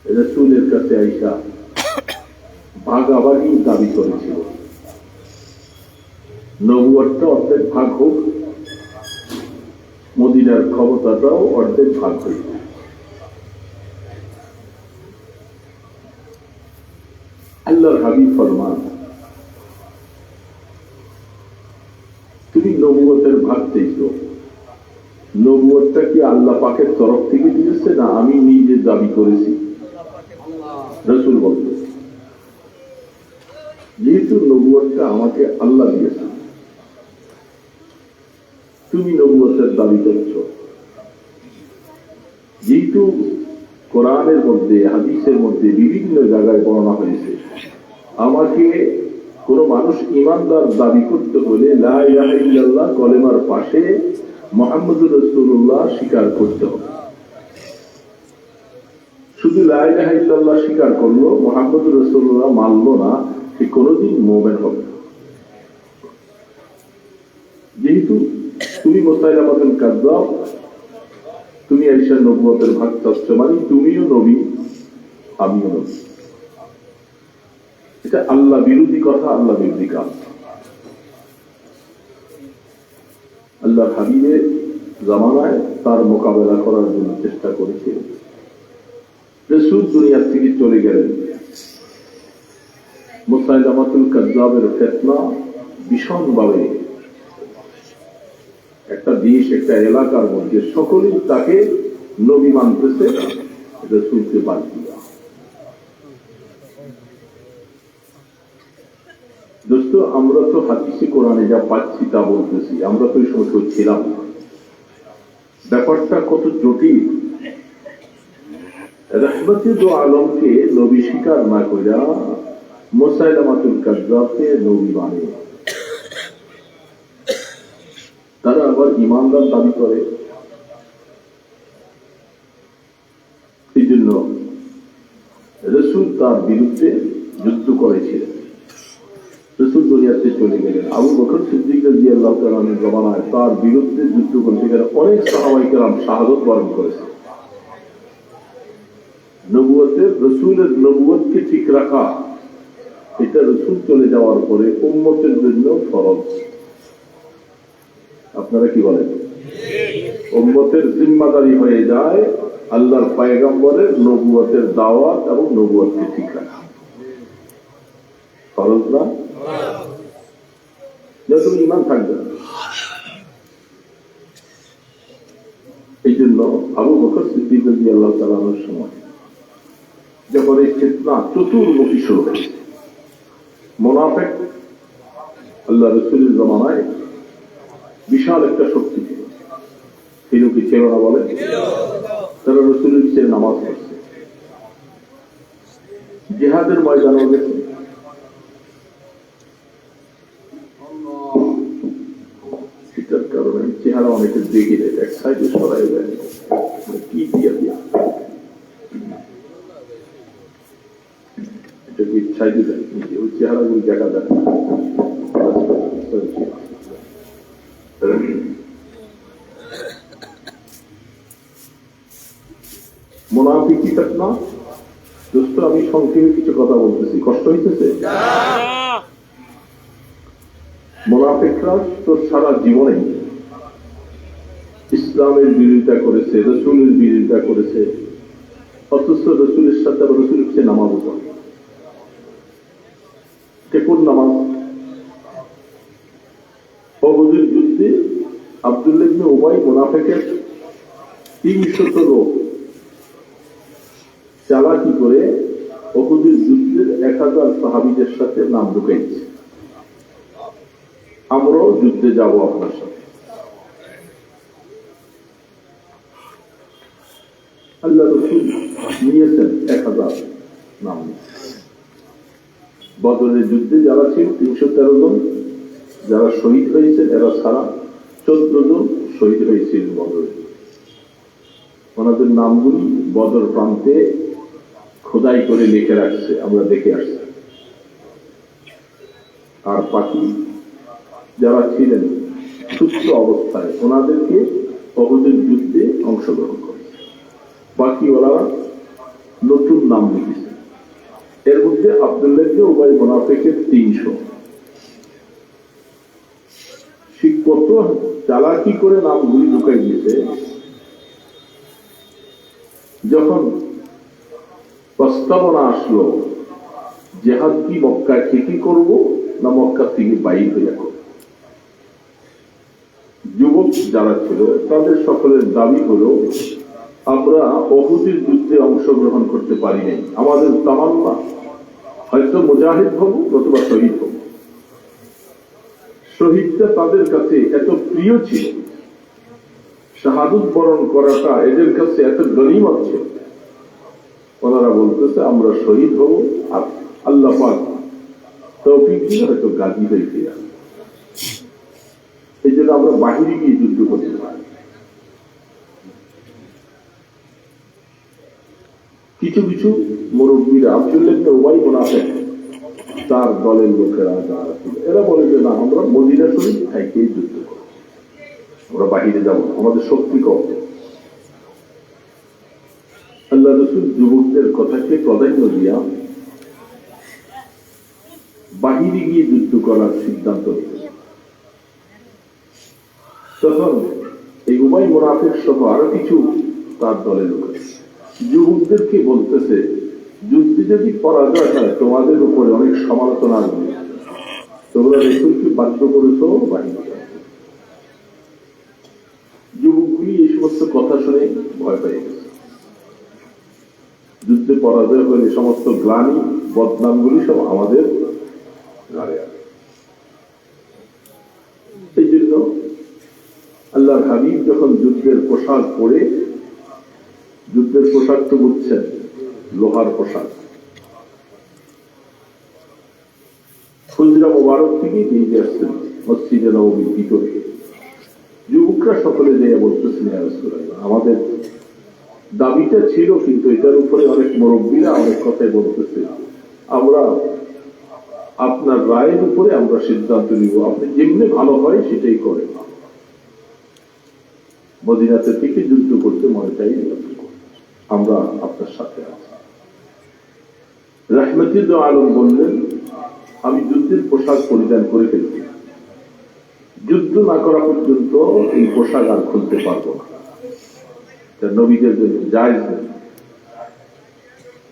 রাসূলের কাছে আইসা ভাগাভাগি দাবি করেছিল, নবুয়তটা অর্ধেক ভাগ হোক, মদিনার ক্ষমতাটাও অর্ধেক ভাগ হয়েছে। আল্লাহর হাবিব ফরমান, তুমি নবুয়তের ভাগ চাইছো, নবুয়তটা কি আল্লাহ পাকের তরফ থেকে দিয়েছে না আমি নিজে দাবি করেছি? রাসূল বলতেন, যেহেতু নবুয়তটা আমাকে আল্লাহ দিয়েছে, তুমি নবুয়তের দাবি করছ। যেহেতু কোরআনের মধ্যে হাদিসের মধ্যে বিভিন্ন জায়গায় বর্ণনা হয়েছে, আমাকে কোন মানুষ ইমানদার দাবি করতে হলে লা ইলাহা ইল্লাল্লাহ কলেমার পাশে মুহাম্মদুর রাসূলুল্লাহ স্বীকার করতে হবে। শুধু লা ইলাহা ইল্লাল্লাহ স্বীকার করলো, মুহাম্মদুর রাসূলুল্লাহ মানলো না, সে কোনদিন মুমিন হবে না। যেহেতু তুমি মুসাইলামাতুল কাযযাব, তুমি আয়েশা নবুয়তের ভাগ চাচ্ছ, মানে তুমিও নবী আমিও নবী। এটা আল্লাহ বিরোধী কথা, আল্লাহ বিরোধী কাজ। আল্লাহ হাবিবের জামানায় তার মোকাবেলা করার জন্য চেষ্টা করেছিল। রাসূল দুনিয়া থেকে চলে গেলেন, মুসাইলামাতুল কাযযাবের ফিতনা ভীষণভাবে একটা দেশ, একটা এলাকার মধ্যে সকলেই তাকে নবী মানতেছে, রাসূলকে বাদ দিয়া। দোস্ত, আমরা তো হাদিসে কোরআনে যা পাচ্ছি তা বলতেছি, আমরা তো এই সময় ছিলাম না। ব্যাপারটা কত জটিল। রাহমাতে দো আলমকে নবী স্বীকার না কইরা মুসাইলামাতুল কাযযাবকে নবী মানে, তারা আবার ইমানদার দাবি করে। এই জন্য রাসূল তার বিরুদ্ধে যুদ্ধ করেছিলেন। রাসূল দুনিয়াতে চলে গেলেন, আবু বকর সিদ্দিক রাদিয়াল্লাহু তাআলা এর জামানায় তার বিরুদ্ধে যুদ্ধ করতে গেলে অনেক সাহাবায়ে কেরাম শাহাদাত বরণ করেছে। নবুয়তের, রাসূলের নবুয়তকে ঠিক রাখা, এটা রাসূল চলে যাওয়ার পরে উম্মতের জন্য ফরজ। আপনারা কি বলেন? উম্মতের জিম্মাদারি হয়ে যায় আল্লাহর পয়গম্বরের নবুয়তের দাওয়াত এবং নবুয়তকে ঠিক রাখা। ফরজ না? যখন ঈমান থাকবে। এই জন্য আবু বকর সিদ্দিক রাদিয়াল্লাহু তাআলা এর সময় যখন এই ফিতনা চতুর্মুখী শুরু হয়েছে, মুনাফিক আল্লাহ রাসূলের জামানায় বিশাল একটা শক্তি ছিল। ছিল কি ছিল না বলে? তারা রাসূলের পিছনে নামাজ পড়ছে, জিহাদের ময়দানে গেছে। সেটার কারণে চেহারা অনেকে দেখে দেয়, এক সাইডে সরাই যায়, কি দিয়া দিয়া এটাকে সাইডে দেয়, ওই চেহারাগুলি দেখা যায়। মুনাফিকি ফিতনা। দোস্ত, আমি সংক্ষেপে কিছু কথা বলতেছি, কষ্ট হইতেছে? মুনাফিকরা তো সারা জীবনে ইসলামের বিরোধিতা করেছে, রাসূলের বিরোধিতা করেছে, অথচ রাসূলের সাথে রাসূলের পিছনে নামাজ পড়ে। কোন নামাজ? উহুদের যুদ্ধে আব্দুল্লাহ ইবনে উবাই মুনাফিকের 300 লোক চালাকি করে উহুদের যুদ্ধের 1000 সাহাবীদের সাথে নাম ঢুকাইছে, আমরাও যুদ্ধে যাব আপনার সাথে। আল্লাহ রাসূল নিয়েছেন 1000 নাম। বদরের যুদ্ধে যারা ছিল 313 জন, যারা শহীদ হয়েছেন এরা ছাড়া 14 জন শহীদ হয়েছিল বদরে। ওনাদের নামগুলি বদর প্রান্তে খোদাই করে লিখে রাখছে, আমরা দেখে আসছি। আর বাকি যারা ছিলেন সুস্থ অবস্থায় ওনাদেরকে উহুদের যুদ্ধে অংশগ্রহণ করে, বাকি ওরা নতুন নাম ইবনে উবাই মুনাফিকের 300। সে কত চালাকি করে নামগুলি ঢুকাই দিয়েছে। যখন প্রস্তাবনা আসলো জেহাদ কি মক্কায় থেকে করব না মক্কা থেকে বাইর হয়ে যাব, যুবক যারা ছিল তাদের সকলের দাবি হলো আমরা উহুদের যুদ্ধে অংশগ্রহণ করতে পারি নাই, আমাদের তামান্না হয়তো মুজাহিদ হব অথবা শহীদ হব। শহীদটা তাদের কাছে এত প্রিয় ছিল, শাহাদত বরণ করাটা এদের কাছে এত গনিমত ছিল। ওনারা বলতেছে আমরা শহীদ হব, আর আল্লাহ পাক তৌফিক দিলে হয়তো গাজী হয়ে ফিরে আসবো। এই জন্য আমরা বাহিরে গিয়ে যুদ্ধ করতে পারি। কিছু কিছু মুরব্বীরা আব্দুল্লাহ ইবনে উবাই মুনাফিক তার দলের লোকেরা যারা ছিল এরা বলে যে না, আমরা মদিনা শরীফ থেকে যুদ্ধ করব, আমরা বাহিরে যাব, আমাদের শক্তি কম। আল্লাহ রাসূল যুবকদের কথাকে প্রাধান্য দিয়া বাহিরে গিয়ে যুদ্ধ করার সিদ্ধান্ত নিলেন। তখন এই উবাই মুনাফিক সহ আরো কিছু তার দলের লোক যুবকদেরকে বলতেছে, যুদ্ধে যদি পরাজয় হয় তোমাদের উপরে অনেক সমালোচনা আসবে, তোমরা রাসূলকে বাধ্য করেছ বাহিরে যাও। যুবকগুলি এই সমস্ত কথা শুনে ভয় পেয়ে গেছে। যুদ্ধে পরাজয় হলে সমস্ত গ্লানি বদনামগুলি সব আমাদের ঘাড়ে আসে। এই জন্য আল্লাহর হাবিব যখন যুদ্ধের পোশাক পরে, যুদ্ধের পোশাক তো বুঝছেন লোহার পোশাক, হুজরা মোবারক থেকে নিয়ে আসছেন মসজিদে নববীর ভিতরে। যুবকরা সকলে যেয়ে বলতেছেন ইয়া রাসূলুল্লাহ, আমাদের দাবিটা ছিল কিন্তু এটার উপরে অনেক মুরব্বীরা অনেক কথাই বলতেছে, আমরা আপনার রায়ের উপরে আমরা সিদ্ধান্ত নিব, আপনি যেমনি ভালো হয় সেটাই করেন। মদিনাতে থেকে যুদ্ধ করতে মনে চাই, আমরা আপনার সাথে আছি। রাহমাতুল আলম বললেন, আমি যুদ্ধের পোশাক পরিধান করে ফেলছি, যুদ্ধ না করা পর্যন্ত এই পোশাক আর খুলতে পারবো না, নবীদের জন্য জায়েজ নেই।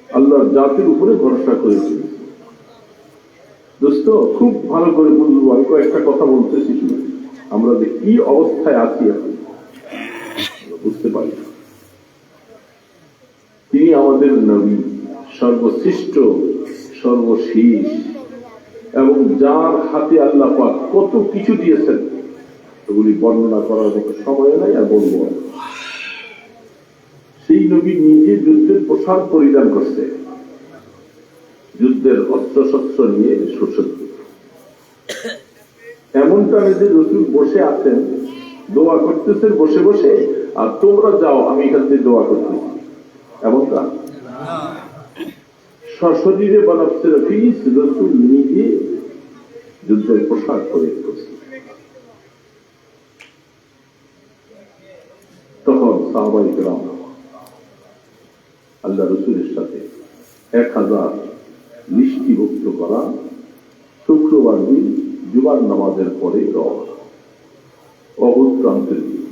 আল্লাহর জাতির উপরে ভরসা করেছি। দোস্ত খুব ভালো করে বুঝবো, আমি কয়েকটা কথা বলতেছি, আমরা যে কি অবস্থায় আছি এখন বুঝতে পারি। তিনি আমাদের নবী, সর্বশ্রেষ্ঠ, সর্বশেষ, এবং যার হাতে আল্লাহ পাক কত কিছু দিয়েছেন এগুলি বর্ণনা করার মতো সময় নাই, আর বলবো। সেই নবী নিজে যুদ্ধের পোশাক পরিধান করছে, যুদ্ধের অস্ত্র শস্ত্র নিয়ে সুসজ্জিত। এমনটা যে রাসূল বসে আছেন, দোয়া করতেছেন বসে বসে, আর তোমরা যাও আমি এখান থেকে দোয়া করতেছি, এমনটা সশরীরে বানাচ্ছে রাসূল নিজে যুদ্ধের পোশাক পরিধান করছে। তখন সাহাবায়ে কেরাম আল্লাহ রাসূলের সাথে 1000 লিস্টিভুক্ত করা শুক্রবার দিন জুমার নামাজের পরে রওনা উহুদ প্রান্তের দিকে।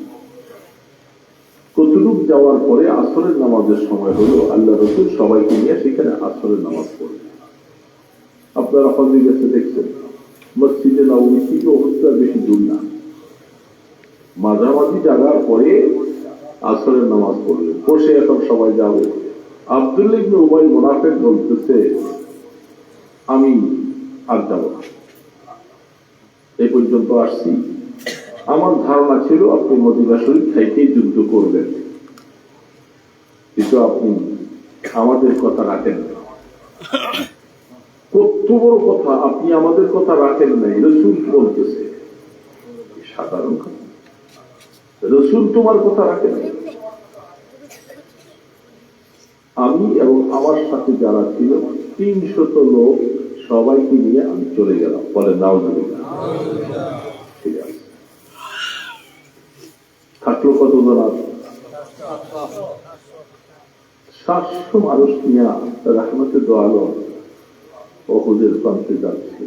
কতটুক যাওয়ার পরে আসরের নামাজের সময় হলো, আল্লাহ রাসূল সবাইকে নিয়ে সেখানে আসরের নামাজ পড়লেন। আপনারা হজে গেছে দেখছেন, মসজিদে নববী থেকে উহুদটা বেশি দূর না, মাঝামাঝি জায়গার পরে আসরের নামাজ পড়লেন, বসে এখন সবাই যাবে। আব্দুল্লাহ ইবনে উবাই মুনাফিক বলতেছে, আমি আর যাব না, এই পর্যন্ত আসছি, আমার ধারণা ছিল আপনি মদিনা শরীফ থেকে যুদ্ধ করবেন, কিন্তু আপনি আমাদের কথা রাখেন না। কত বড় কথা, আপনি আমাদের কথা রাখেন নাই। রাসূল বলতেছে, সাধারণ কথা, রাসূল তোমার কথা রাখেন নাই। আমি এবং আমার সাথে যারা ছিল 300 লোক সবাইকে নিয়ে আমি চলে গেলাম। বলে নাউজুবিল্লাহ। ঠিক আছে, থাকলো কতজন? 700 মানুষ নিয়ে রাহমাতুল আলম ওহুদের প্রান্তে যাচ্ছে,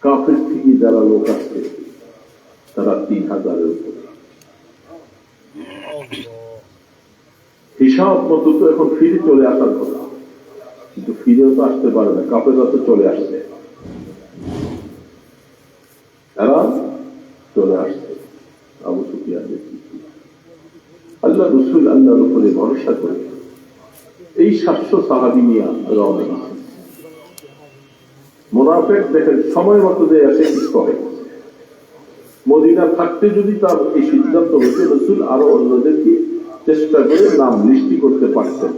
কাফের থেকে যারা লোক আসছে তারা 3000-এর উপরে। হিসাব মতো তো এখন ফিরে চলে আসার কথা, কিন্তু ফিরেও তো আসতে পারে না, কাফেররা তো চলে আসছে, এরা চলে আসছে। আবু সুফিয়ান আল্লাহ রসুল আল্লাহর উপরে ভরসা করে এই 700 সাহাবী নিয়ে রওনা দিয়েছেন। মুনাফিক দেখেন সময় মতো যে আসে কিছু হয়। মদিনা থাকতে যদি তার এই সিদ্ধান্ত হতো, রসুল আরো অন্যদেরকে চেষ্টা করে নাম লিস্টি করতে পারতেন,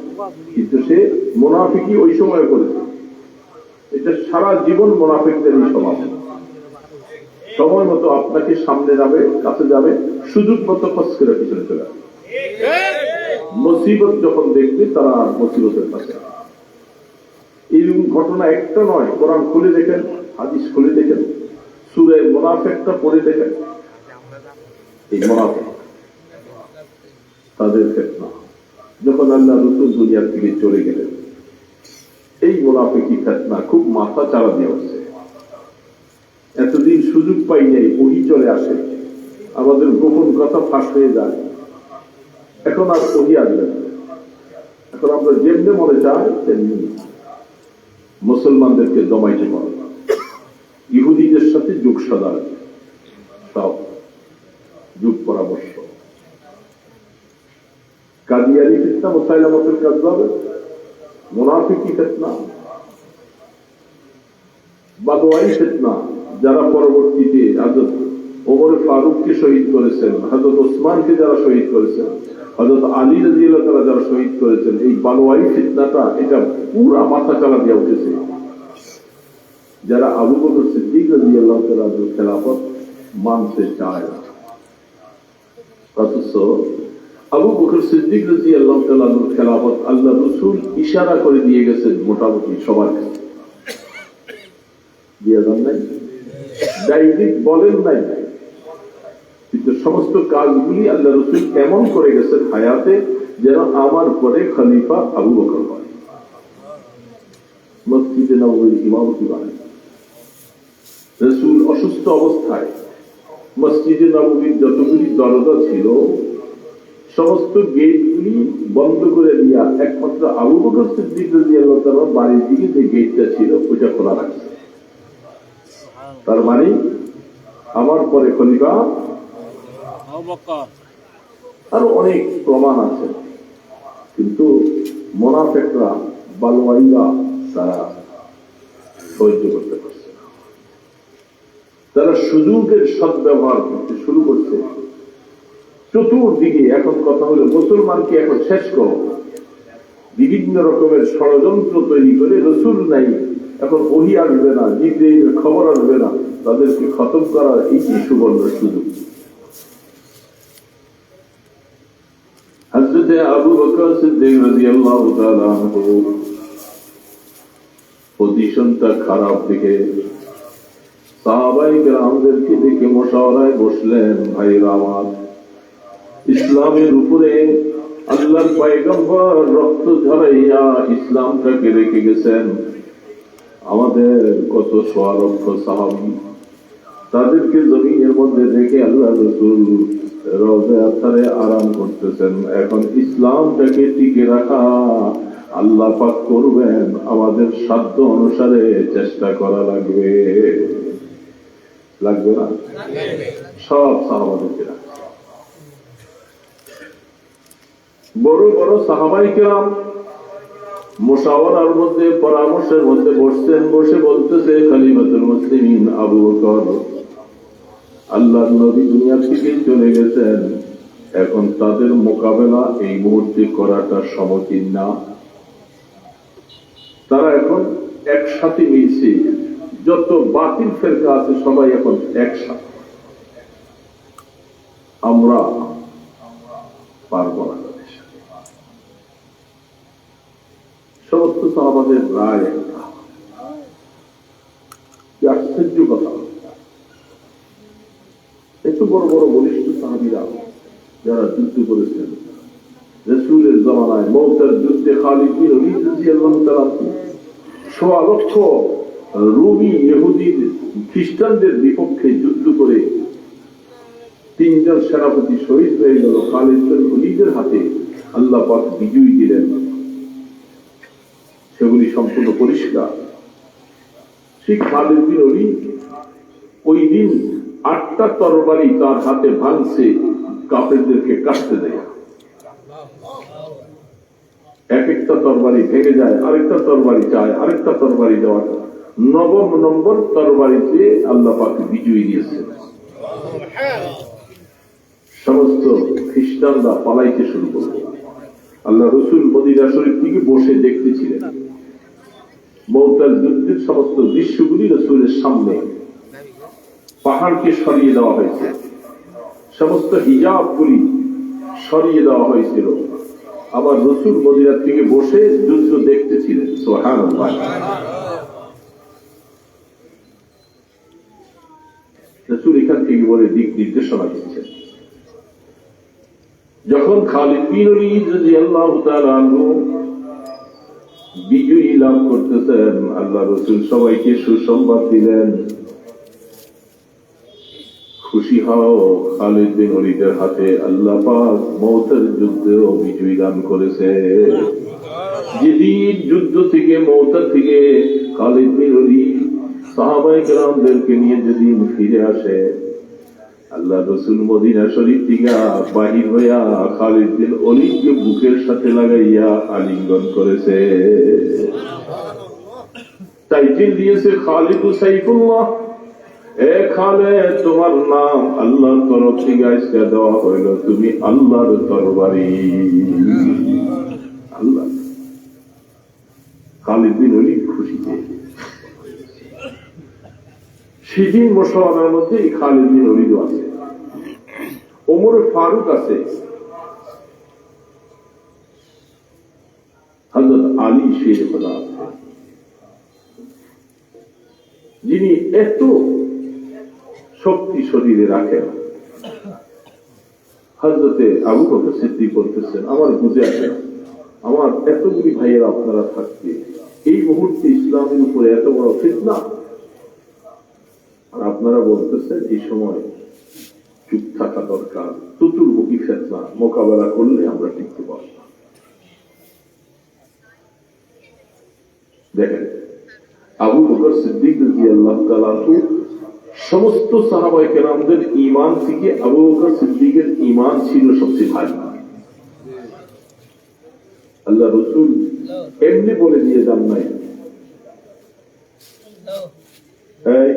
কিন্তু সে মুনাফিকই ওই সময় করেছে। এটা সারা জীবন মুনাফিকদের স্বভাব। সময় মতো আপনাকে সামনে যাবে, কাছে যাবে, সুযোগ মতো খস করে পিছনে চলে যাবে। মুসিবত যখন দেখবে তারা আর মুসিবতের কাছে। এইরকম ঘটনা একটা নয়, কোরআন খুলে দেখেন, হাদিস খুলে দেখেন, সূরা মুনাফিকটা পড়ে দেখেন। এই মুনাফিক তাদের ফিতনা, যখন আল্লাহ রাসূল দুনিয়া থেকে চলে গেলেন, এই মুনাফিকি ফিতনা খুব মাথা চাড়া দিয়ে উঠছে। এতদিন সুযোগ পাই নাই, ওহি চলে আসে, আমাদের গোপন কথা ফাঁস হয়ে যায়, এখন আর ওহি আসবে না। এখন আমরা যেমনি মনে চাই তেমনি মুসলমানদেরকে দমাইতে পারো, ইহুদিদের সাথে যোগ সাদার সব যুগ পরামর্শ। কাদিয়ানি ফিতনা, মুসাইলামাতুল কাযযাব, মুনাফিকি ফিতনা, বাদওয়াই ফিতনা, যারা পরবর্তীতে হযরত ওমর ফারুককে শহীদ করেছেন, হযরত ওসমানকে যারা শহীদ করেছেন, হযরত আলী রাদিয়াল্লাহু তাআলা যারা শহীদ করেছেন, এই বাদওয়াই ফিতনাটা এটা পুরা মাথা চালা দিয়ে উঠেছে। যারা আবু বকর সিদ্দিক রাদিয়াল্লাহু তাআলার খেলাফত মানতে চায় না, অথচ আবু বকর সিদ্দিক রাদিয়াল্লাহু তাআলার খেলাফত আল্লাহ রাসূল ইশারা করে দিয়ে গেছেন মোটামুটি সবার কাছে, দিয়ে দেন নাই, ডাইরেক্ট বলেন নাই, কিন্তু সমস্ত কাজগুলি আল্লাহ রাসূল এমন করে গেছেন হায়াতে যেন আমার পরে খলিফা আবু বকর হয়। মসজিদে নববীর ইমামতি বানায় রাসূল অসুস্থ অবস্থায় মসজিদে নববীর যতগুলি দরজা ছিল সমস্ত গেটগুলি বন্ধ করে দিয়া একমাত্র আবু বকর সিদ্দিক রাদিয়াল্লাহু তাআলা বাড়ির দিকে যে গেটটা ছিল ওটা খোলা রাখছে। তার মানে আমার পরে খলিফা আবু বকর। আরো অনেক প্রমাণ আছে, কিন্তু মুনাফিকরা, বালওয়াইরা তারা সহ্য করতে পারছে না। তারা সুযোগের সদ্ব্যবহার করতে শুরু করছে চতুর্দিকে। এখন কথা হলো মুসলমানকে এখন শেষ করো, বিভিন্ন রকমের ষড়যন্ত্র তৈরি করে, রাসূল নাই, এখন ওহী আসবে না, জিবরাইলের খবর আসবে না, তাদেরকে খতম করার এই সুবর্ণ সুযোগ। হযরত আবু বকর সিদ্দিক রাদিয়াল্লাহু তাআলা আনহু পজিশনটা খারাপ দেখে সাহাবায়ে কেরামদেরকে দেখে মুশাওয়ারায় বসলেন, ভাইরা আমার, ইসলামের উপরে আল্লাহর পয়গম্বর রক্ত ঝরাইয়া ইসলামটাকে রেখে গেছেন। আমাদের কত সোয়া লক্ষ সাহাবী, তাদেরকে জমিনের মধ্যে রেখে আল্লাহ রাসূল রওজা আথারে আরাম করতেছেন। এখন ইসলামটাকে টিকে রাখা আল্লাহ পাক করবেন, আমাদের সাধ্য অনুসারে চেষ্টা করা লাগবে, লাগবে না? সব সাহাবাদেরকে বড় বড় সাহাবায়ে কেরাম মুশাওয়ারার মধ্যে, পরামর্শের মধ্যে বসছেন, বসে বলতেছে খলিফাতুল মুসলিমিন আবু বকর, আল্লাহর নবী দুনিয়া থেকে চলে গেছেন, এখন তাদের মোকাবেলা এই মুহূর্তে করাটা সমীচীন না। তারা এখন একসাথে মিলছে, যত বাতিল ফেরকা আছে সবাই এখন একসাথে, আমরা পারব না। সমস্ত সাহাবাদের রায় একটা, কি আশ্চর্য কথা! এত বড় বড় বলিষ্ঠ সাহাবীরা যারা যুদ্ধ করেছেন, রাসূলের জামানায় মওতার যুদ্ধে খালিদ বিন ওলীদ রাদিয়াল্লাহু তাআলা সোয়া লক্ষ রোমী ইহুদি খ্রিস্টানদের বিপক্ষে যুদ্ধ করে 3 জন সেনাপতি শহীদ হয়ে গেল। খালিদ বিন ওলীদের হাতে আল্লাহ পাক বিজয় দিলেন। সেগুলি সম্পূর্ণ পরিষ্কার। সেই খালিদ বিন ওলীদ ওই দিন 8টা তরবারি তার হাতে ভাঙছে কাফেরদেরকে কাটতে দেয়। এক একটা তরবারি ভেঙে যায়, আরেকটা তরবারি চায়, আরেকটা তরবারি দেওয়া। 9 নম্বর তরবারিতে আল্লাহ পাক বিজয়ী দিয়েছেন। সমস্ত খ্রিস্টানরা পালাইতে শুরু করল। আল্লাহ রসুল মদিনা শরীফ থেকে বসে দেখতেছিলেন। মওতার যুদ্ধের সমস্ত দৃশ্যগুলি রসুলের সামনে। পাহাড়কে সরিয়ে দেওয়া হয়েছে, সমস্ত হিজাবগুলি সরিয়ে দেওয়া হয়েছিল। আবার রসুল মদিনা থেকে বসে যুদ্ধ দেখতেছিলেন। সুবহানাল্লাহ। রসুল এখান থেকে বলে দিক নির্দেশনা দিচ্ছেন। যখন খালিদ বিন ওলীদ রাদিয়াল্লাহু তাআলা আনহু বিজয়ী লাভ করতেছেন, আল্লাহ রসুল সবাইকে সুসংবাদ দিলেন, খুশি হও, খালিদ বিন ওলীদের হাতে আল্লাহ পাক মওতের যুদ্ধেও বিজয়ী দান করেছে। যেদিন যুদ্ধ থেকে মওতা থেকে খালিদ বিন ওলীদ সাহাবায়ে কেরামদেরকে নিয়ে যেদিন ফিরে আসে, আল্লাহ রসুল মদিনা শরীফ থেকে বাহির হইয়া খালিদ বিন ওলীদকে বুকের সাথে লাগাইয়া আলিঙ্গন করেছে। টাইটেল দিয়েছে খালিদু সাইফুল্লাহ। এ খালিদ, তোমার নাম আল্লাহর তরফ থেকে আজকে দেওয়া হইল, তুমি আল্লাহর তরবারি। আল্লাহ খালিদ বিন ওলীদ খুশিতে। সেদিন মুসলমানের মধ্যে এই খালিদ বিন ওলীদ আছে, ওমর ফারুক আছে, হযরত আলী শের খোদা আছে, যিনি এত শক্তি শরীরে রাখেন। হযরতে আবু বকর সিদ্দিক বলতেছেন, আমার বুঝে আসে না, আমার এতগুলি ভাইয়েরা আপনারা থাকতে এই মুহূর্তে ইসলামের উপরে এত বড় ফিতনা, আর আপনারা বলতেছেন এই সময় চুপ থাকা দরকার, চতুর্মুখী ফিতনা মোকাবেলা করলে আমরা টিকতে পারব না। দেখেন, আবু বকর সিদ্দিক রাদিয়াল্লাহু তাআলা সমস্ত সাহাবায়ে কেরামদের ঈমান থেকে আবু বকর সিদ্দিকের ঈমান ছিল সবচেয়ে ভারী। আল্লাহ রাসূল এমনি বলে দিয়ে যান নাই,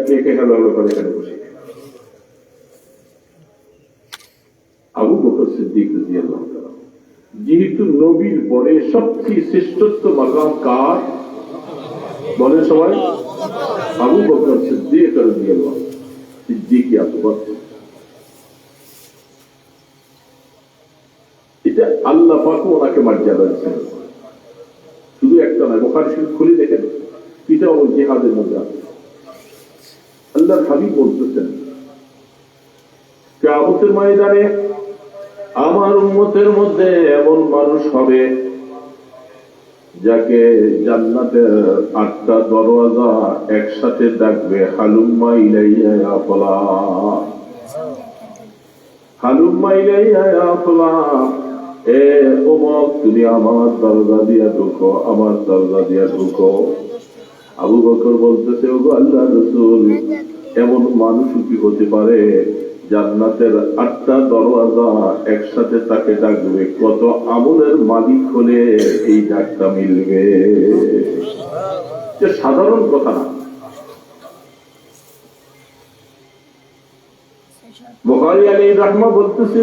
কে কে হালাল করে এখানে বসে। আবু বকর সিদ্দিক রাদিয়াল্লাহু তাআলা যেহেতু নবীর পরে সবচেয়ে শ্রেষ্ঠত্ব মাকাম কার বলে সবাই? আবু বকর সিদ্দিক রাদিয়াল্লাহু সিদ্দিক আকবর। এটা আল্লাহ পাক ওনাকে মর্যাদা দিয়েছেন। শুধু একটা নয়, বুখারী শরীফ খুলে দেখেন, এটা ওই জিহাদের মধ্যে আছে। আল্লাহর হাবিব বলতেছেন, কিয়ামতের ময়দানে আমার উম্মতের মধ্যে এমন মানুষ হবে যাকে জান্নাতের 8টা দরওয়াজা একসাথে ডাকবে, হালুম্মা ইলাইয়া ইয়া ফুলান, হালুম্মা ইলাইয়া ইয়া ফুলান, এ উম্মত তুমি আমার দরজা দিয়া ঢুকো, আমার দরজা দিয়া ঢুকো। আবু বকর বলতেছে, ওগো আল্লাহর রাসূল, এমন মানুষ কি হতে পারে জান্নাতের 8টা দরওয়াজা একসাথে তাকে ডাকবে? কত আমলের মালিক হলে এই ডাকটা মিলবে? যে সাধারণ কথা না। বুখারী আলাইহির রাহমা বলতেছে,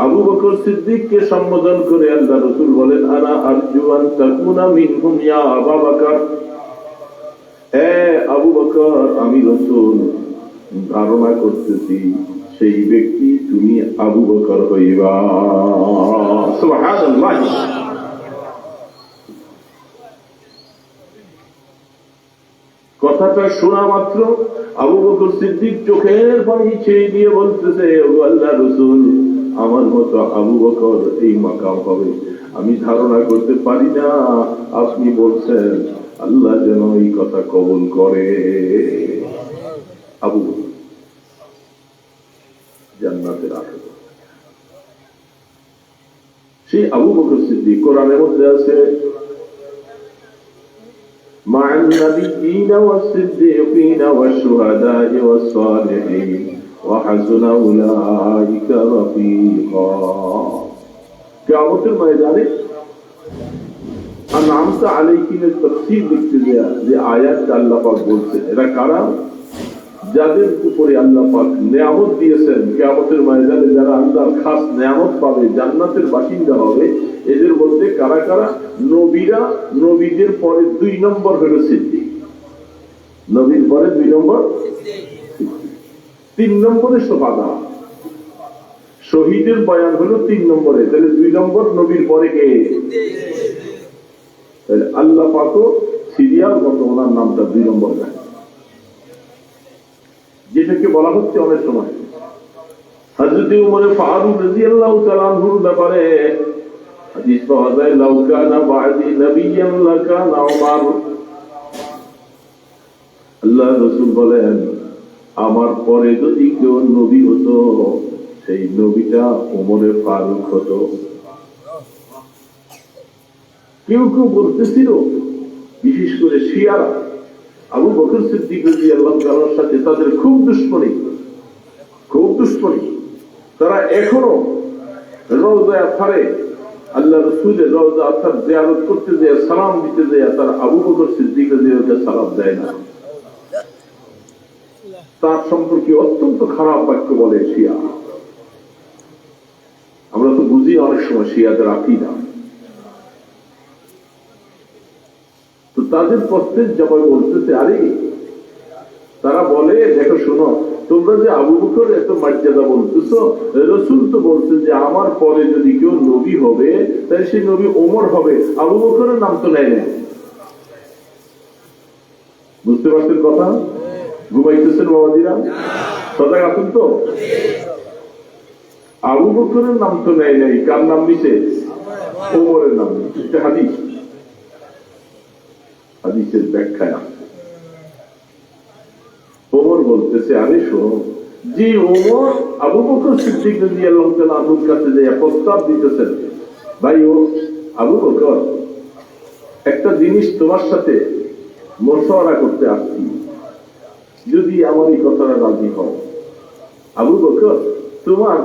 আবু বকর সিদ্দিককে সম্বোধন করে আল্লাহ রাসূল বলেন, আনা আরজু আন তাকুনা মিনহুম ইয়া আবু বকর। এ আবু বকর, আমি রাসূল ধারণা করতেছি সেই ব্যক্তি তুমি আবু বকর হইবা। সুবহানাল্লাহ। কথাটা শোনা মাত্র আবু বকর সিদ্দিক চোখের পানি ছেড়ে দিয়ে বলতেছে, ও আল্লাহর রাসূল, আমার মতো আবু বকর এই মাকাম হবে। আমি ধারণা করতে পারি না আপনি বলছেন আল্লাহ যেন এই কথা কবুল করে। আবু জান্নাতের আশা, সেই আবু বকর সিদ্দিক কোরআনের মধ্যে আছে مع النبيين والصديقين والشهداء والصالحين وحسن أولئك رفيقا। কিয়ামতের ময়দানে আনআমতা আলাইহিমের তাফসীর লিখতে দেয়া যে আয়াতটা আল্লাহ পাক বলছেন, এরা কারা? যাদের উপরে আল্লাহ পাক নিয়ামত দিয়েছেন, কিয়ামতের ময়দানে যারা আল্লাহর খাস নিয়ামত পাবে, জান্নাতের বাসিন্দা হবে, এদের মধ্যে কারা কারা? নবীরা, নবীদের পরে 2 নম্বর হলো সিদ্দিক, নবীর পরে 2 নম্বর, 3 নম্বরে সুহাদা, শহীদের বয়ান হলো 3 নম্বরে, তাহলে 2 নম্বর নবীর পরে কে? তাহলে আল্লাহ পাকও সিরিয়াল মতো ওনার নামটা 2 নম্বর দেয়, যেটাকে বলা হচ্ছে অনেক সময় হযরত উমর ফারুক রাদিয়াল্লাহু তাআলা আনহুর ব্যাপারে হাদিস পাওয়া যায়, লাউ কানা বা'দি নাবিয়্যান লাকানা উমর। আল্লাহ রাসূল বলেন, আমার পরে যদি কেউ নবী হতো সেই নবীটা উমরে ফারুক হতো। কেউ কেউ বলতেছিল, বিশেষ করে শিয়ারা, আবু বকর সিদ্দিক রাদিয়াল্লাহু তাআলার সাথে তাদের খুব দুশমনী, খুব দুশমনী। তারা এখনো রওজা আতহারে আল্লাহ রাসূলের রওজা আতহার জিয়ারত করতে যায়, সালাম দিতে যায়, তারা আবু বকর সিদ্দিক রাদিয়াল্লাহু তাআলা সালাম দেয় না, তার সম্পর্কে অত্যন্ত খারাপ বাক্য বলে শিয়া। আমরা তো বুঝি অনেক সময় শিয়াদের আকীদা। তো তাদের প্রত্যেক জবাব বলতেছে, আরে তারা বলে, দেখো শোনো, তোমরা যে আবু বকর এত মর্যাদা বলতেছো, রাসূল তো বলছে যে আমার পরে যদি কেউ নবী হবে তাহলে সেই নবী ওমর হবে, আবু বকরের নাম তো নেয় না। বুঝতে পারছেন কথা? ঘুমাইতেছেন বাবাজিরা? সজাগ আছেন তো? আবু বকরের নাম তো নেয় নাই, কার নাম নিছে? ওমরের নাম। এটা হাদিস, হাদিসের ব্যাখ্যায় ওমর বলতেছে, আরে শোনো, যে ওমর আবু বকর সিদ্দিক রাদিয়াল্লাহু তাআলা আনহুর কাছে যে প্রস্তাব দিতেছেন, ভাই ও আবু বকর, একটা জিনিস তোমার সাথে মশওয়ারা করতে আসছি, যদি আমার এই কথাটা রাজি হও। আবু বকর, তোমার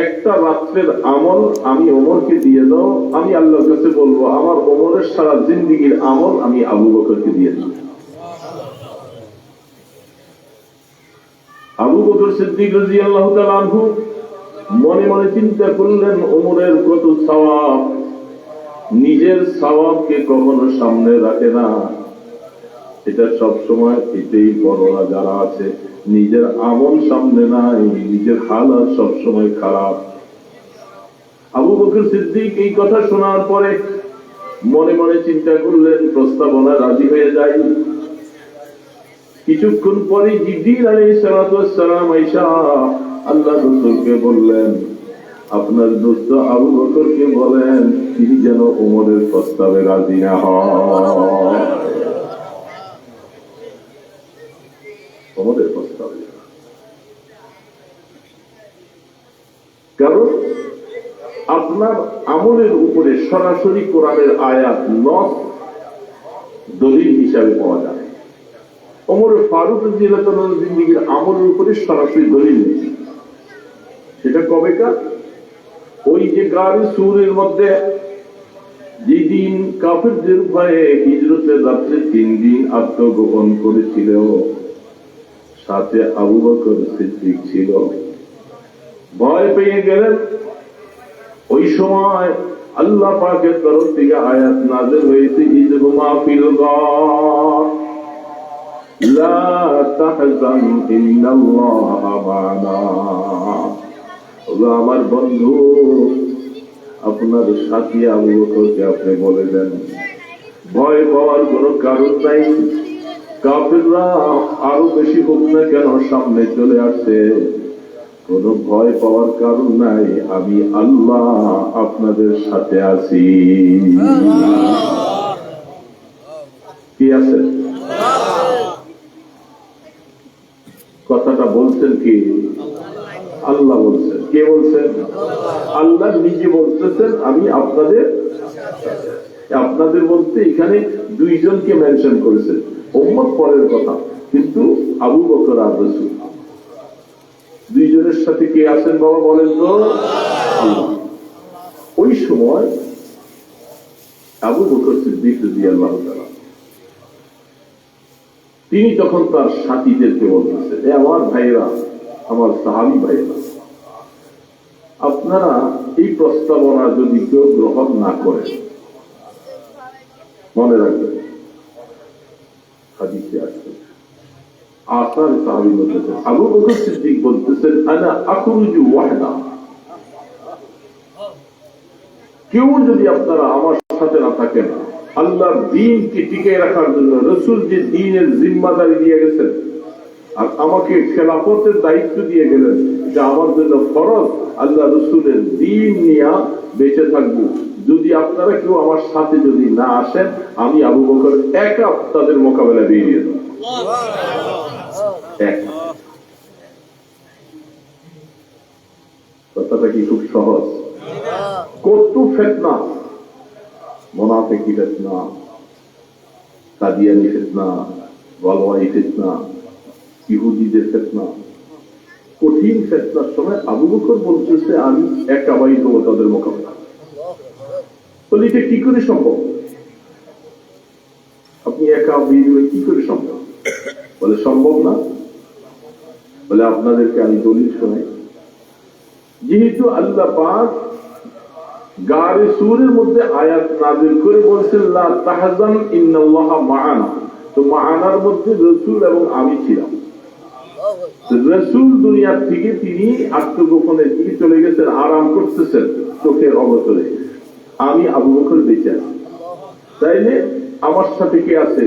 একটা রাত্রের আমল আমি ওমরকে দিয়ে দাও, আমি আল্লাহর কাছে বলবো আমার ওমরের সারা জিন্দেগীর আমল আমি আবু বকরকে দিয়ে দিই। আবু বকর সিদ্দিক রাদিয়াল্লাহু তাআলা আনহু মনে মনে চিন্তা করলেন, ওমরের কত সওয়াব, নিজের সওয়াবকে কখনো সামনে রাখে না, এটা সব সময় এটাই বড়রা যারা আছে, নিজের আমল সামনে নাই, নিজের হালাত সব সময় খারাপ। আবু বকর সিদ্দিক এই কথা শোনার পরে মনে মনে চিন্তা করলেন, প্রস্তাবনা রাজি হয়ে যায়। কিছুক্ষণ পরে জিবরিল আলাইহিস সালাতু ওয়াস সালাম আয়েশা আল্লাহ রাসূলকে বললেন, আপনার দোস্ত আবু বকরকে বলেন তিনি যেন ওমরের প্রস্তাবে রাজি না হয়, ওমরের প্রস্তাবে। কারণ আপনার আমলের উপরে সরাসরি কোরআনের আয়াত নস দলিল হিসাবে পাওয়া যায়। ওমর ফারুক রাদিয়াল্লাহু তাআলার জিন্দেগীর আমলের উপরে সরাসরি দলিল নেই। সেটা কবেকার? ওই যে গারি সূরের মধ্যে যেদিন কাফেরদের ভয়ে হিজরতের রাত্রে 3 দিন আত্মগোপন করেছিল, সাথে আবু বকর সিদ্দিক ছিল। ভয় পেয়ে গেলেন, ওই সময় আল্লাহ পাকের তরফ থেকে আয়াত নাযিল হয়েছে, ইযহুমা ফিল গার লা তাহজান ইন্নাল্লাহা মা'ানা। ওগো আমার বন্ধু, আপনার সাথী আবু বকরকে আপনি বলে দেন ভয় পাওয়ার কোনো কারণ নাই, কাফেররা আরো বেশি হোক না কেন সামনে চলে আসছে, কোনো ভয় পাওয়ার কারণ নাই, আমি আল্লাহ আপনাদের সাথে আছি। কি আছে? কথাটা বলছেন কি? আল্লাহ বলছেন। কে বলছেন? আল্লাহ নিজে বলতেছেন আমি আপনাদের বলতে এখানে দুইজনকে মেনশন করেছেন। উম্মত পরের কথা, কিন্তু আবু বকর আর রাসূল দুইজনের সাথে কে আছেন বাবা বলেন তো? আল্লাহ। ওই সময় আবু বকর সিদ্দিক রাদিয়াল্লাহু তাআলা তিনি তখন তার সাথীদেরকে বলতেছেন, আমার ভাইয়েরা, আমার সাহাবী ভাইয়েরা, আপনারা এই প্রস্তাবনা যদি কেউ গ্রহণ না করেন, মনে রাখবেন হাদিসে আসবে আসার সাহাবী বলতেছেন, আবু বকর সিদ্দিক বলতেছেন, আনা আখরুজু ওয়াহদা, কেউ যদি আপনারা আমার সাথে না থাকেন, আল্লাহর দ্বীনকে টিকে রাখার জন্য রাসূল যে দ্বীনের জিম্মাদারি দিয়ে গেছেন আর আমাকে খেলাফতের দায়িত্ব দিয়ে গেলেন, এটা আমার জন্য ফরজ। আল্লাহ রাসূলের দ্বীন নিয়ে বেঁচে থাকবো। যদি আপনারা কেউ আমার সাথে যদি না আসেন, আমি আবু বকর একা তাদের মোকাবেলা বেরিয়ে দেব। কথাটা কি খুব সহজ? কত ফিতনা, মুনাফিকি ফিতনা, কাদিয়ানি ফিতনা, ওয়ালওয়াই ফিতনা, ইহুদিদের ফিতনা, কঠিন ফিতনার সময় আবু বকর বলতেছে আমি একা বাই দেবো তাদের মোকাবেলা। বলে এটা কি করে সম্ভব? আপনি একা বিয়ে দেবেন কি করে সম্ভব? বলে সম্ভব না। বলে আপনাদেরকে আমি দলিল শোনাই। যেহেতু আল্লাহ পাক গারে সূরের মধ্যে আয়াত নাযিল করে বলছেন লা তাহজান ইন্নাল্লাহা মা'ানা, তো মা'ানার মধ্যে রাসূল এবং আমি ছিলাম। রাসূল দুনিয়া থেকে তিনি আত্মগোপনের দিকে চলে গেছেন, আরাম করতেছেন চোখের অবসরে। আমি আবু বকর বেঁচে আছি। তাইলে আমার সাথে কে আছে?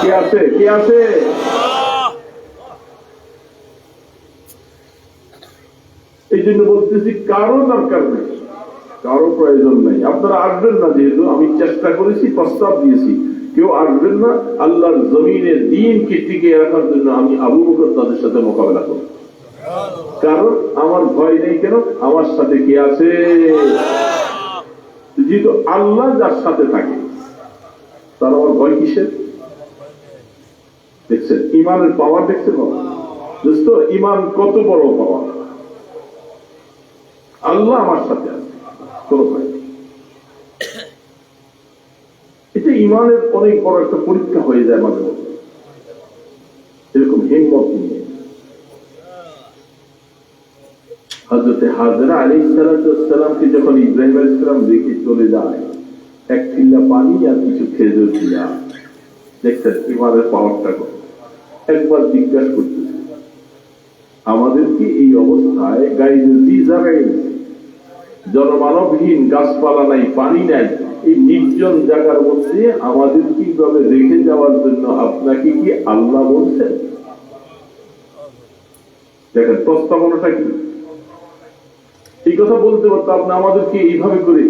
কে আছে? কে আছে? এই জন্য বলতেছি কারো দরকার নেই, কারো প্রয়োজন নাই। আপনারা আসবেন না, যেহেতু আমি চেষ্টা করেছি, প্রস্তাব দিয়েছি, কেউ আসবেন না। আল্লাহর জমিনে দ্বীনকে টিকে রাখার জন্য আমি আবু বকর তাদের সাথে মোকাবেলা করব। কারণ আমার ভয় নেই। কেন? আমার সাথে কে আছে? যেহেতু আল্লাহ যার সাথে থাকে তার আমার ভয় কিসের? দেখছেন ইমানের পাওয়ার? দেখছেন দোস্ত, ইমান কত বড় পাওয়ার। আল্লাহ আমার সাথে আছে, কোন ভয় নেই। এটা ইমানের অনেক বড় একটা পরীক্ষা হয়ে যায় মাঝে মধ্যে, এরকম হিম্মত নিয়ে। হযরতে হাজরা আলাইহিস সালামকে যখন ইব্রাহিম আলাইহিস সালাম রেখে চলে যায়, এক ছিল্লা পানি আর কিছু খেজুর দিয়া, দেখছেন ইমানের পাওয়ারটা কত। একবার জিজ্ঞাসা করতেছে, আমাদেরকে এই অবস্থায় জনমানবহীন, গাছপালা নাই, পানি নাই, এই নির্জন জায়গার মধ্যে আমাদের কিভাবে রেখে যাওয়ার জন্য আপনাকে কি আল্লাহ বলছেন? দেখেন প্রস্তাবনাটা কি। এই কথা বলতে পারতো আপনি আমাদেরকে এইভাবে করে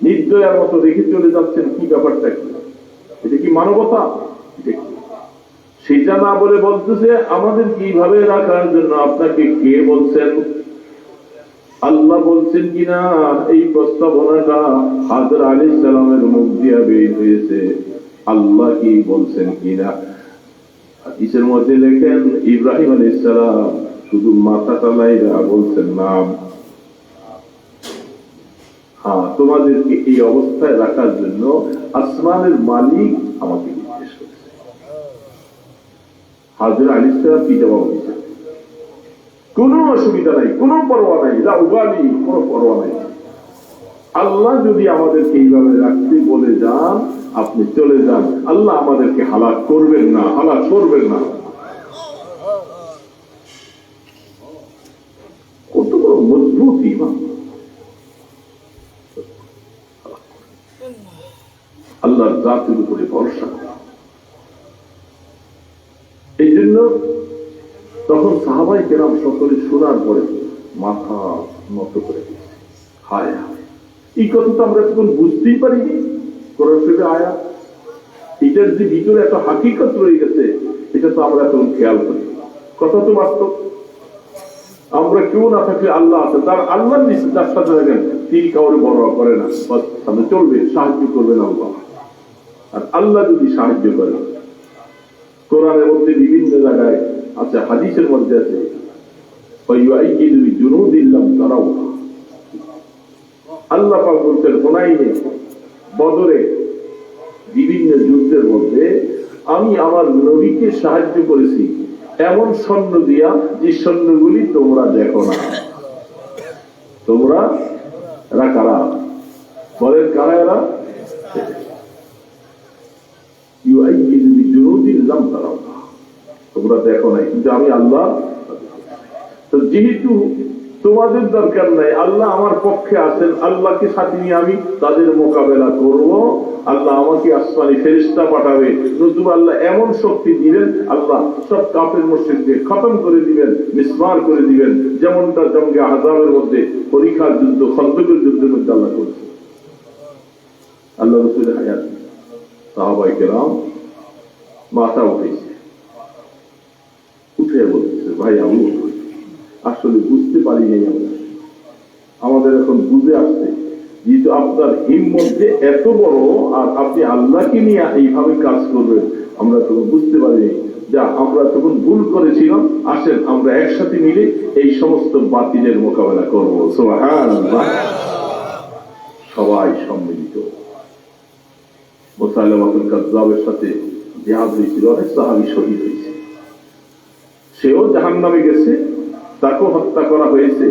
নির্দয়ার মতো রেখে চলে যাচ্ছেন, কি ব্যাপারটা কি? এটা কি মানবতা? সেটা না বলে বলতেছে আমাদের কিভাবে রাখার জন্য আপনাকে কে বলছেন? আল্লাহ বলছেন কিনা এই প্রস্তাবনাটা হাজরা আলাইহিস সালামের মুখ দিয়ে বের হয়েছে, আল্লাহ কি বলছেন কিনা। হাদিসের মধ্যে লেখেন ইব্রাহিম আলাইহিস সালাম শুধু মাথাটা লাইরা বলছেন নাম, হ্যাঁ তোমাদেরকে এই অবস্থায় রাখার জন্য আসমানের মালিক আমাকে নির্দেশ করেছে। হাজরা আলাইহিস সালাম কি জবাব দিয়েছেন? কোন অসুবিধা নাই, কোন পরোয়া নাই, কোন পরোয়া নাই। আল্লাহ যদি আমাদেরকে এইভাবে রাখতে বলে যান, আপনি চলে যান, আল্লাহ আমাদেরকে হালাক করবেন না, হালাক করবেন না। কত বড় মজবুত ঈমান। আল্লাহর জাতের উপরে ভরসা করা। এই জন্য তখন সাহাবাই কেরাম সকলে শোনার পরে মাথা নত করে দিয়েছে। হায় হায়, এই কথা তো আমরা তখন বুঝতেই পারিনি। কোরআন শরীফে আয়াত, এটার যে ভিতরে একটা হাকিকত রয়ে গেছে, এটা তো আমরা তখন খেয়াল করি। কথা তো বাস্তব। আমরা কেউ না থাকলে আল্লাহ আছে, তার আল্লাহ যার সাথে থাকেন তিনি কাউরে বড় করে না, সামনে চলবে, সাহায্য করবেন আল্লাহ। আর আল্লাহ যদি সাহায্য করে, কোরআনের মধ্যে বিভিন্ন জায়গায় আছে, হাদিসের মধ্যে আছে, আল্লাহ পাক বলছেন হুনাইনে, বদরে, বিভিন্ন যুদ্ধের মধ্যে আমি আমার নবীকে সাহায্য করেছি এমন সৈন্য দিয়া যে সৈন্যগুলি তোমরা দেখো না। তোমরা এরা কারা? বলেন কারা এরা? তোমরা দেখো নাই, কিন্তু আমি আল্লাহ। তো যেহেতু তোমাদের দরকার নাই, আল্লাহ আমার পক্ষে আছেন, আল্লাহকে সাথে নিয়ে আমি তাদের মোকাবেলা করব। আল্লাহ আমাকে আসমানি ফেরেশতা পাঠাবে, নতুবা আল্লাহ এমন শক্তি দিবেন, আল্লাহ সব কাফের মুশরিককে খতম করে দিবেন, মিসমার করে দিবেন, যেমনটা জঙ্গে আযাবের মধ্যে, পরীক্ষার যুদ্ধ, খন্দকের যুদ্ধের মধ্যে আল্লাহ করছে। আল্লাহ রাসূলের হায়াত, সাহাবায়ে কেরাম মাথা উঠেছে, উঠে বলতেছে, ভাই আমি আসলে বুঝতে পারি নাই, আমাদের এখন বুঝে আসছে, যেহেতু আপনার হিম্মত যে এত বড় আর আপনি আল্লাহকে নিয়ে এইভাবে কাজ করবেন, আমরা তখন বুঝতে পারি যা আমরা তখন ভুল করেছিলাম। আসেন আমরা একসাথে মিলে এই সমস্ত বাতিলের মোকাবেলা করবো। সুবহানাল্লাহ। সবাই সম্মিলিত। মুসাইলামাতুল কাযযাবের সাথে জিহাদ হয়েছিল, অনেক সাহাবী শহীদ হয়েছে, সেও জাহান্নামে গেছে, তাকেও হত্যা করা হয়েছে,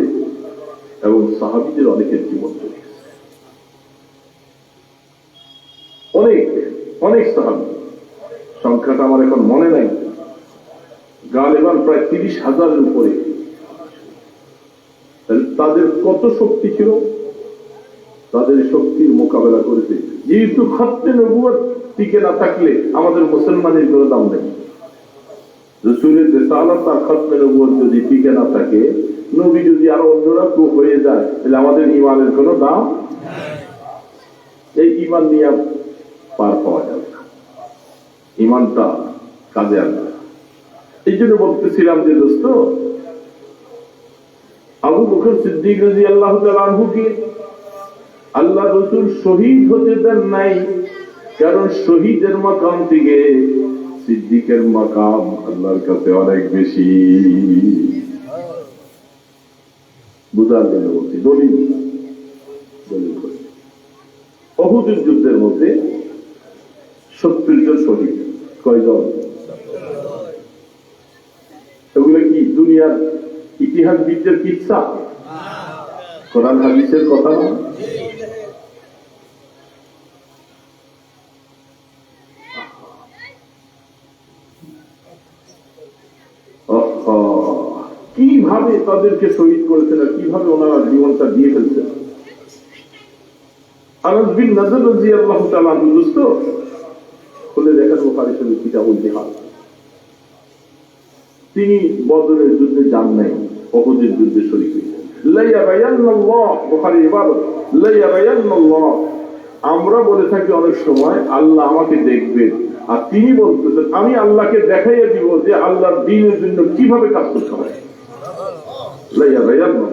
এবং সাহাবীদের অনেকের জীবন চলে গেছে। অনেক অনেক সাহাবী, সংখ্যাটা আমার এখন মনে নাই, গালেবান প্রায় 30,000-এর উপরে। তাদের কত শক্তি ছিল, তাদের শক্তির মোকাবেলা করেছে। যেহেতু খতমে নবুয়ত টিকে না থাকলে আমাদের মুসলমানের কোনো দাম নেই। রাসূলের রিসালাত আর খতমে নবুয়ত যদি টিকে না থাকে, নবী যদি আরো অন্যরা তো হয়ে যায়, তাহলে আমাদের ঈমানের কোনো দাম নেই। এই ঈমান নিয়ে পার পাওয়া যাবে না, ঈমানটা কাজে আসবে। এই জন্য বলতেছিলাম যে দোস্ত, আবু বকর সিদ্দিক রাদিয়াল্লাহু তাআলা আনহুকে আল্লাহ রাসূল শহীদ হতে দেন নাই, কারণ শহীদের মাকাম থেকে সিদ্দিকের মাকাম আল্লাহর কাছে অনেক বেশি। বুঝার জন্য বলছি, দলিল উহুদের যুদ্ধের মধ্যে 70 জন শহীদ। কয়জন? এগুলো কি দুনিয়ার ইতিহাসবিদদের কিচ্ছা? কোরআন হাদিসের কথা না। কিভাবে তাদেরকে শহীদ করেছেন, কিভাবে ওনারা জীবনটা দিয়ে ফেলছেন। আনাস বিন নাজর রাদিয়াল্লাহু তাআলা আনহু, দোস্ত খুলে দেখেন বুখারী শরীফ কিতাবুল জিহাদ, তিনি বদরের যুদ্ধে যান নাই, উহুদের যুদ্ধে শরীক হয়েছেন। লা ইয়াবায়ান্নাল্লাহ, বুখারী ইবাদত, লা ইয়াবায়ান্নাল্লাহ। আমরা বলে থাকি অনেক সময় আল্লাহ আমাকে দেখবেন, আর তিনি বলতেছেন আমি আল্লাহকে দেখাইয়া দিব যে আল্লাহর দ্বীনের জন্য কিভাবে কাজ করতে হয়। লা ইয়াবায়ান্নাল্লাহ,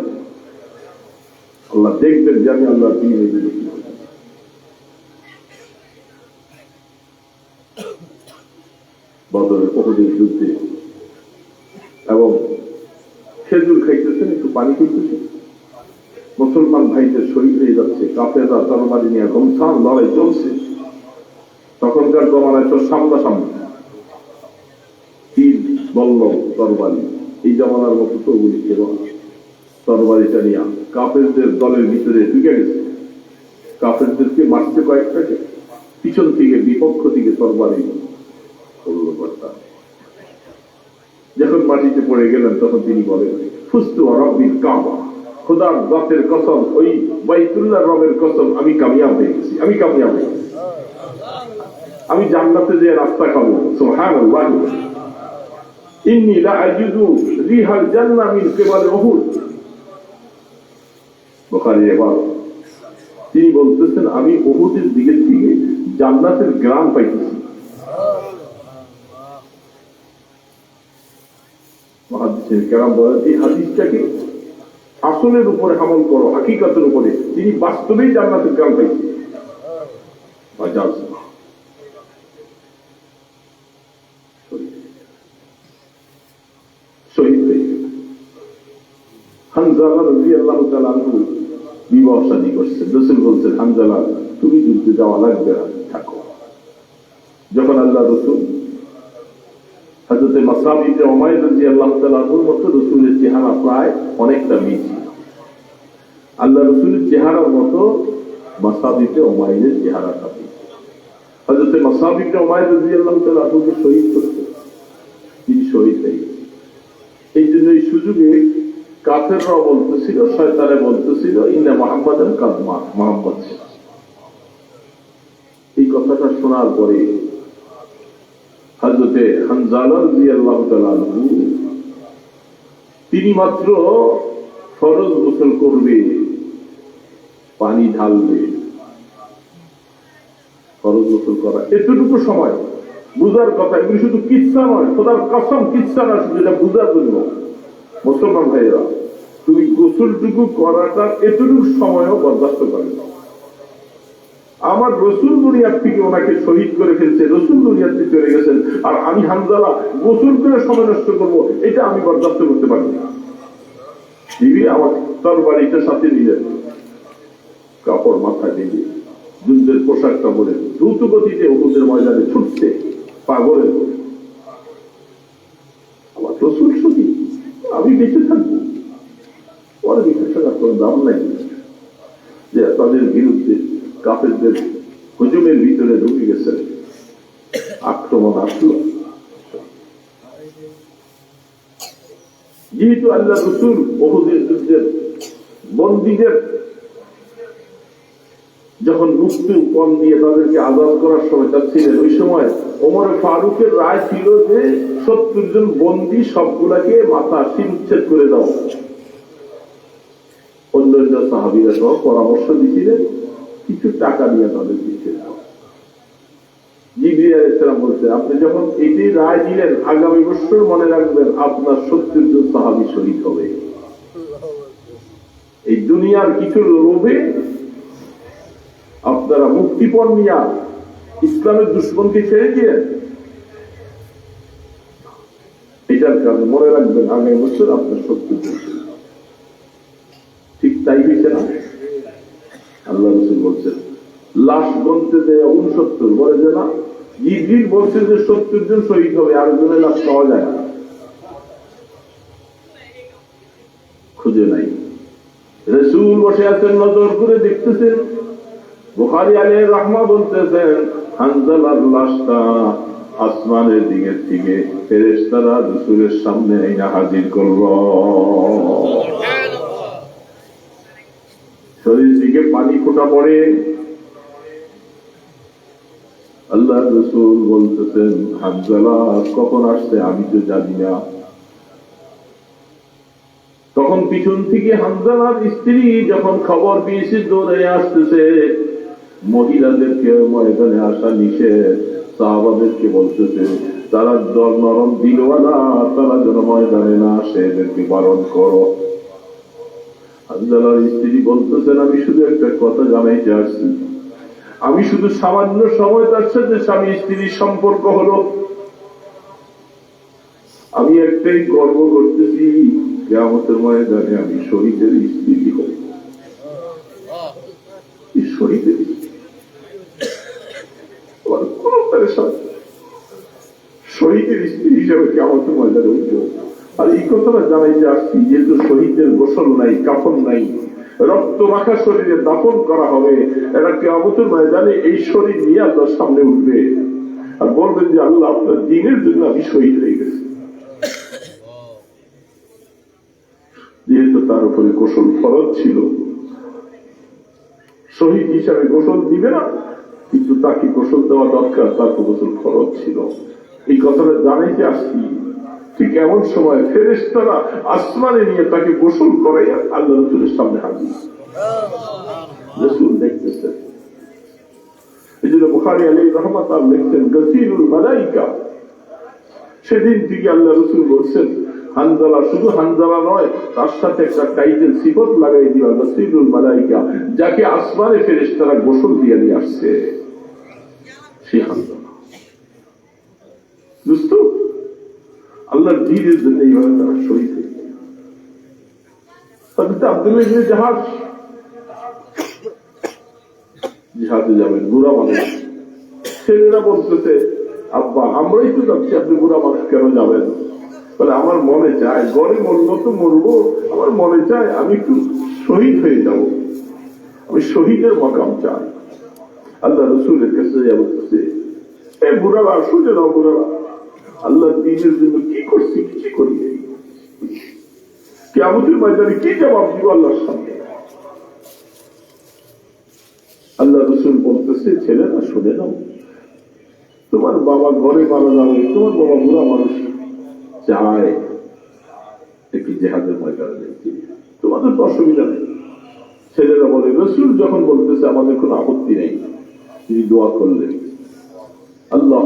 আল্লাহ দেখবেন যে আমি আল্লাহর দ্বীনের জন্য কি করব। বদরের উহুদের যুদ্ধে, এবং খেজুর খাইতেছেন, একটু পানি খাইতেছেন, মুসলমান ভাইদের শহীদ হয়ে যাচ্ছে, কাফেররা তরবারি নিয়ে ঘমছান লড়াই চলছে। তখনকার জমানায় তো সামনাসামনি তীর, বল্লম, তরবারি, এই জমানার মতো তো ওগুলি ছিল না। তরবারিটা নিয়ে কাফেরদের দলের ভিতরে ঢুকে গেছে, কাফেরদেরকে মারছে কয়েকটাকে, পিছন থেকে বিপক্ষ থেকে তরবারি করল কর্তা। যখন মাটিতে পড়ে গেলেন তখন তিনি বলেন, ফুস্তু রাব্বিল কাবা, খোদার জাতের কসম, ওই বাইতুল্লাহ রবের কসম, আমি কামিয়াব হয়ে গেছি, আমি কামিয়াব হয়ে গেছি, আমি জান্নাতে যে রাস্তা খাবো। সুবহানাল্লাহ। ইন্নী লা আজিদু রিহাল জান্নাহ মিন কিবালি উহুদ। বুখারী এবার তিনি বলতেছেন আমি উহুদের দিকে থেকে জান্নাতের গ্রাম পাইতেছি। মুহাদ্দিসিন কেরাম বলেন এই হাদিসটাকে আসলের উপরে আমল করো, হাকিকতের উপরে। তিনি বাস্তবেই জান্নাতের গ্রাম পাইছেন। শহীদ হয়েছে হানজালা রাদিয়াল্লাহু তাআলা আনহু, বিবাহ শাদী করছেন। রাসূল বলছেন হানজালা তুমি যুদ্ধে যাওয়া লাগবে না, থাকো। যখন আল্লাহ রাসূল হযরত মাসআব ইবনে উমাইর রাদিয়াল্লাহু তাআলা আনহুর মতো রাসূলের চেহারা প্রায় অনেকটা মিল ছিল। আল্লাহ রাসূলের চেহারার মতো মাসআব ইবনে উমাইরের চেহারাটা ছিল। হযরত মাসআব ইবনে উমাইর রাদিয়াল্লাহু তাআলা আনহুকে শহীদ করতেন, তিনি শহীদ হয়ে গেছেন। এই জন্য এই সুযোগে কাফেররা বলতেছিল, শয়তানে বলতেছিল ইন্না মুহাম্মাদান কাদ মাত, মুহাম্মদ। এই কথাটা শোনার পরে হযরতে হানজালা রাদিয়াল্লাহু তাআলা আনহু তিনি মাত্র ফরজ গোসল করবে, পানি ঢালবে, ফরজ গোসল করা এতটুকু সময় বুঝার কথা। এগুলি শুধু কিচ্ছা নয়, খোদার কসম কিচ্ছা না, শুধু এটা বুঝার জন্য। মুসলমান ভাইয়েরা, তুমি গোসলটুকু করাটা এতটুকু সময়ও বরদাস্ত করে না। আমার রসুল দুনিয়ার থেকে ওনাকে শহীদ করে ফেলছে, রসুল দুনিয়ার থেকে চলে গেছেন, আর আমি হানজালা গোসল করে সময় নষ্ট করবো, এটা আমি বরদাস্ত করতে পারি না। দিবি আমার তরবারিটা সাথে নিলেন, কাপড় মাথায় দিয়ে যুদ্ধের পোশাকটা বলে দ্রুত গতিতে উহুদের ময়দানে ছুটছে পাগলের মতো। আমার রসুল শহীদ, আমি বেঁচে থাকবো, পরে বেঁচে থাকার কোনো দাম নাই। যে তাদের বিরুদ্ধে কাফেরদের হুজুমের ভিতরে ঢুকে গেছে, আক্রমণ আসলো। যেহেতু আল্লাহ রাসূল উহুদের যুদ্ধের বন্দীদের যখন মুক্তি কম দিয়ে তাদেরকে আজাদ করার সময় চাচ্ছিলেন, ওই সময় ওমর ফারুকের রায় ছিল যে 70 জন বন্দী সবগুলাকে মাথা শিরচ্ছেদ করে দাও। অন্যান্য সাহাবীরা সহ পরামর্শ দিয়েছিলেন কিছু টাকা দিয়ে তাদেরকে ছেড়ে দাও। জিবরিল আলাইহিস সালাম বলছে আপনি যখন এটি রায় দিলেন, আগামী বছর মনে রাখবেন আপনার 70 জন সাহাবী শহীদ হবে। এই দুনিয়ার কিছু লোভে আপনারা মুক্তিপণ নিয়ে ইসলামের দুশ্মনকে ছেড়ে দিলেন। এটার কারণে মনে রাখবেন আগামী বছর আপনার 70 জন। ঠিক তাই হয়েছে না? আল্লাহ রাসূল বলছেন লাশ গণতে দেয় 69, বলে যে না, জিবরিল বলছে যে 70 জন শহীদ হবে, আরেকজনের লাশ পাওয়া যায় না, খুঁজে নাই। রাসূল বসে আছেন, নজর করে দেখতেছেন। বুখারী আলাইহির রাহমা বলতেছেন হানজালার লাশটা আসমানের দিকে থেকে ফেরেশতারা রাসূলের সামনে এনে হাজির করলো। শরীর থেকে পানি ফোঁটা পড়ে। আল্লাহ রাসূল বলতেছেন হানজালা কখন আসছে আমি তো জানি না। তখন পিছন থেকে হানজালার স্ত্রী যখন খবর পেয়েছে দৌড়ে আসতেছে। মহিলাদেরকে ময়দানে আসা নিষেধ, সাহাবাদেরকে বলতেছে তারা নরম দিলওয়ালা, তারা যেন ময়দানে না আসে, এদেরকে বারণ করো। হানজালার স্ত্রী বলতেছেন আমি শুধু একটা কথা জানাইতে আসছি, আমি শুধু সামান্য সময় তার সাথে স্বামী স্ত্রীর সম্পর্ক হলো, আমি একটাই গর্ব করতেছি কিয়ামতের ময়দানে আমি শহীদের স্ত্রী হব। শহীদের শহীদের স্ত্রী হিসেবে কিয়ামতের ময়দানে উঠব। আর এই কথাটা জানাইতে আসছি যেহেতু শহীদের গোসল নাই, কাফন নাই, রক্ত মাখা শরীরে দাফন করা হবে, এরা কিয়ামতের ময়দানে এই শরীর নিয়ে আল্লাহর সামনে উঠবে আর বলবেন যে আল্লাহ আপনার দ্বীনের জন্য আমি শহীদ হয়ে গেছি। যেহেতু তার উপরে গোসল ফরজ ছিল, শহীদ হিসাবে গোসল দিবে না, কিন্তু তাকে গোসল দেওয়া দরকার, তার গোসল ফরজ ছিল। এই কথাটা জানাইতে আসছি ঠিক এমন সময় ফেরেশতারা আসমানে নিয়ে তাকে গোসল করাইয়া আল্লাহ রসুলের সামনে হাজির। রসুল দেখতেছেন। এই জন্য বুখারী আলাইহির রহমাত লিখছেন গসিলুল মালাইকা। সেদিন থেকে আল্লাহ রসুল বলছেন হানজালা শুধু হানজালা নয়, তার সাথে একটা টাইটেল সিফত লাগাই দিবা গসিলুল মালাইকা, যাকে আসমানে ফেরেশতারা গোসল দিয়ে নিয়ে আসছে সেই হানজালা। দোস্ত, আল্লাহর দ্বীনের জন্য এইভাবে তারা শহীদ হয়ে গেল। আব্দুল্লাহ ইবনে জাহাজ জিহাদে যাবেন, বুড়া মানুষ। ছেলেরা বলতেছে আব্বা আমরাই তো যাচ্ছি, আপনি বুড়া মানুষ কেন যাবেন? বলে আমার মনে চায়, গড়ে মরল তো মরবো, আমার মনে চায় আমি একটু শহীদ হয়ে যাব, আমি শহীদের মকাম চাই। আল্লাহ রসুলের কাছে বলতেছে এই বুড়ারা শুনে নাও, বুড়ারা আল্লাহ দ্বীনের জন্য কি করছি, কিছু করি কিয়ামতের ময়দানে কি জবাব দিব আল্লাহর সামনে? আল্লাহ রসুল বলতেছে ছেলেরা শুনে নাও, তোমার বাবা ঘরে মারা যাবে, তোমার বাবা বুড়া মানুষ চায় একটি জেহাদের ময়দানে দেখতে, তোমাদের তো অসুবিধা নেই। ছেলেরা বলে রসুল যখন বলতেছে আমাদের কোনো আপত্তি নেই, তিনি দোয়া করলেন আল্লাহ